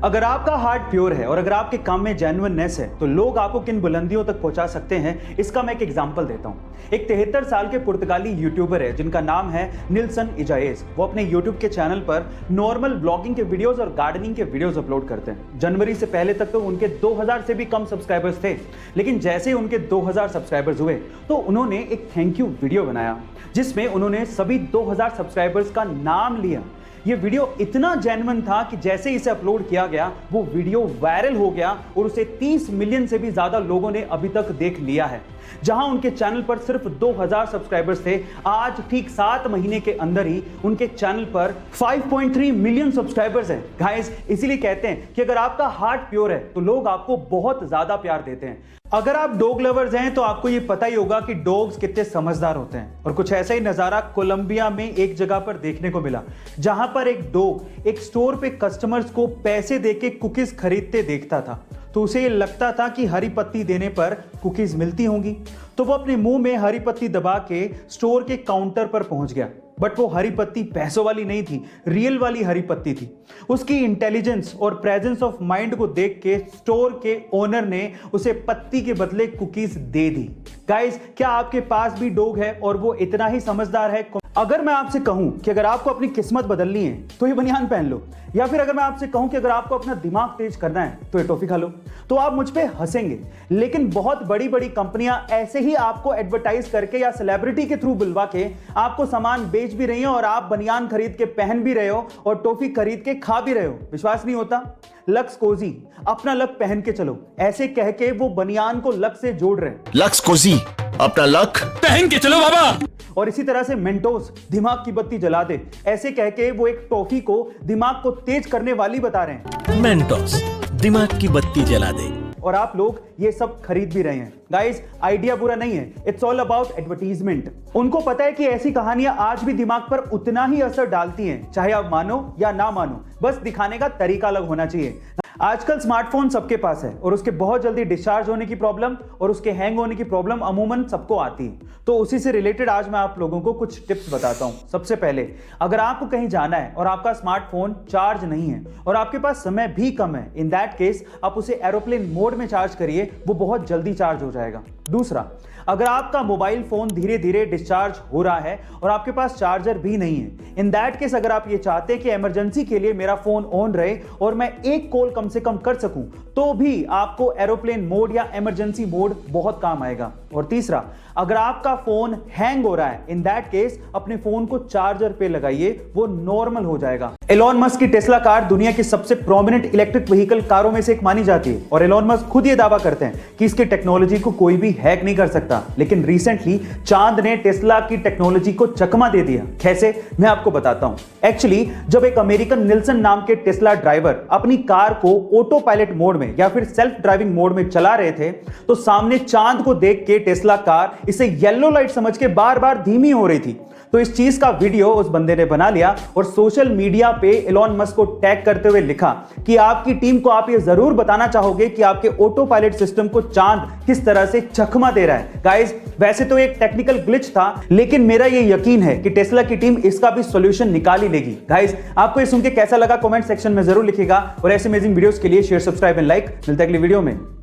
अगर आपका heart pure है और अगर आपके काम में जेन्युइननेस है तो लोग आपको किन बुलंदियों तक पहुंचा सकते हैं, इसका मैं एक एग्जांपल देता हूं। एक 73 साल के पुर्तगाली यूट्यूबर है जिनका नाम है निल्सन इजाएज। वो अपने यूट्यूब के चैनल पर नॉर्मल ब्लॉगिंग के वीडियोस और गार्डनिंग के वीडियोस अपलोड करते हैं। जनवरी से पहले तक तो उनके 2000 से भी कम सब्सक्राइबर्स थे, लेकिन जैसे ही उनके 2000 सब्सक्राइबर्स हुए तो उन्होंने एक थैंक यू वीडियो बनाया जिसमें उन्होंने सभी 2000 सब्सक्राइबर्स का नाम लिया। ये वीडियो इतना जेन्युइन था कि जैसे इसे अपलोड किया गया वो वीडियो वायरल हो गया और उसे 30 मिलियन से भी ज्यादा लोगों ने अभी तक देख लिया है। जहां उनके चैनल पर सिर्फ 2000 सब्सक्राइबर्स थे, आज ठीक 7 महीने के अंदर ही उनके चैनल पर 5.3 मिलियन सब्सक्राइबर्स हैं। गाइस, इसीलिए कहते हैं कि अगर आपका हार्ट प्योर है तो लोग आपको बहुत ज्यादा प्यार देते हैं। अगर आप डॉग लवर्स हैं तो आपको ये पता ही होगा कि डॉग्स कितने समझदार होते हैं, और कुछ ऐसा ही नजारा कोलंबिया में एक जगह पर देखने को मिला जहां पर एक डॉग एक स्टोर पे कस्टमर्स को पैसे देके कुकीज खरीदते देखता था। तो उसे ये लगता था कि हरी पत्ती देने पर कुकीज मिलती होंगी, तो वो अपने मुंह में हरी पत्ती दबा के स्टोर के काउंटर पर पहुंच गया। बट वो हरी पत्ती पैसों वाली नहीं थी, रियल वाली हरी पत्ती थी। उसकी इंटेलिजेंस और प्रेजेंस ऑफ माइंड को देख के स्टोर के ओनर ने उसे पत्ती के बदले कुकीज दे दी। गाइस, क्या आपके पास भी डॉग है और वो इतना ही समझदार है? अगर मैं आपसे कहूं कि अगर आपको अपनी किस्मत बदलनी है तो ये बनियान पहन लो, या फिर अगर मैं आपसे कहूं कि अगर आपको अपना दिमाग तेज करना है तो ये टॉफी खा लो, तो आप मुझ पे हंसेंगे। लेकिन बहुत बड़ी बड़ी कंपनियां ऐसे ही आपको एडवर्टाइज करके या सेलिब्रिटी के थ्रू बुलवा के आपको सामान बेच भी रही हो और आप बनियान खरीद के पहन भी रहे हो और टॉफी खरीद के खा भी रहे हो। विश्वास नहीं होता? लक्स कोजी, अपना लक पहन के चलो, ऐसे कह के वो बनियान को लक से जोड़ रहे हैं। लक्स कोजी, अपना लक पहन के चलो बाबा। और इसी तरह से मेंटोस, दिमाग की बत्ती जला दे, ऐसे कह के वो एक टॉफी को दिमाग को तेज करने वाली बता रहे हैं। मेंटोस, दिमाग की बत्ती जला दे। और आप लोग ये सब खरीद भी रहे हैं। गाइस, आइडिया बुरा नहीं है, इट्स ऑल अबाउट एडवर्टीजमेंट। उनको पता है कि ऐसी कहानियां आज भी दिमाग पर उतना ही असर डालती हैं, चाहे आप मानो या ना मानो, बस दिखाने का तरीका अलग होना चाहिए। आजकल स्मार्टफोन सबके पास है और उसके बहुत जल्दी डिस्चार्ज होने की प्रॉब्लम और उसके हैंग होने की प्रॉब्लम अमूमन सबको आती है। तो उसी से रिलेटेड आज मैं आप लोगों को कुछ टिप्स बताता हूं। सबसे पहले, अगर आपको कहीं जाना है और आपका स्मार्टफोन चार्ज नहीं है और आपके पास समय भी कम है, इन दैट केस आप उसे एरोप्लेन मोड में चार्ज करिए, वो बहुत जल्दी चार्ज हो जाएगा। दूसरा, अगर आपका मोबाइल फोन धीरे धीरे डिस्चार्ज हो रहा है और आपके पास चार्जर भी नहीं है, इन दैट केस अगर आप ये चाहते हैं कि इमरजेंसी के लिए मेरा फोन ऑन रहे और मैं एक कॉल कम से कम कर सकूं, तो भी आपको एरोप्लेन मोड या इमरजेंसी मोड बहुत काम आएगा। और तीसरा, अगर आपका फोन हैंग हो रहा है, इन दैट केस अपने फोन को चार्जर पे लगाइए, वो नॉर्मल हो जाएगा। एलोन मस्क की टेस्ला कार दुनिया की सबसे प्रोमिनेंट इलेक्ट्रिक व्हीकल कारों में से एक मानी जाती है और एलोन मस्क खुद ये दावा करते हैं कि इसकी टेक्नोलॉजी को कोई भी हैक नहीं कर सकता। लेकिन रिसेंटली चांद ने टेस्ला की टेक्नोलॉजी को चकमा दे दिया। कैसे, मैं आपको बताता हूं। एक्चुअली जब एक अमेरिकन निल्सन नाम के टेस्ला ड्राइवर अपनी कार को ऑटो पायलट मोड में या फिर सेल्फ ड्राइविंग मोड में चला रहे थे, तो सामने चांद को देख के टेस्ला कार इसे येलो लाइट समझ के बार बार धीमी हो रही थी। तो इस चीज का वीडियो उस बंदे ने बना लिया और सोशल मीडिया पे एलोन मस्क को टैग करते हुए लिखा कि आपकी टीम को आप ये जरूर बताना चाहोगे कि आपके ऑटो पायलट सिस्टम को चांद किस तरह से चकमा दे रहा है। गाइस, वैसे तो एक टेक्निकल ग्लिच था, लेकिन मेरा ये यकीन है कि टेस्ला की टीम इसका भी सॉल्यूशन निकाल ही लेगी। गाइस, आपको ये सुन के कैसा लगा कमेंट सेक्शन में जरूर लिखिएगा और ऐसे अमेजिंग वीडियोस के लिए शेयर, सब्सक्राइब एंड लाइक। मिलते हैं अगली वीडियो में।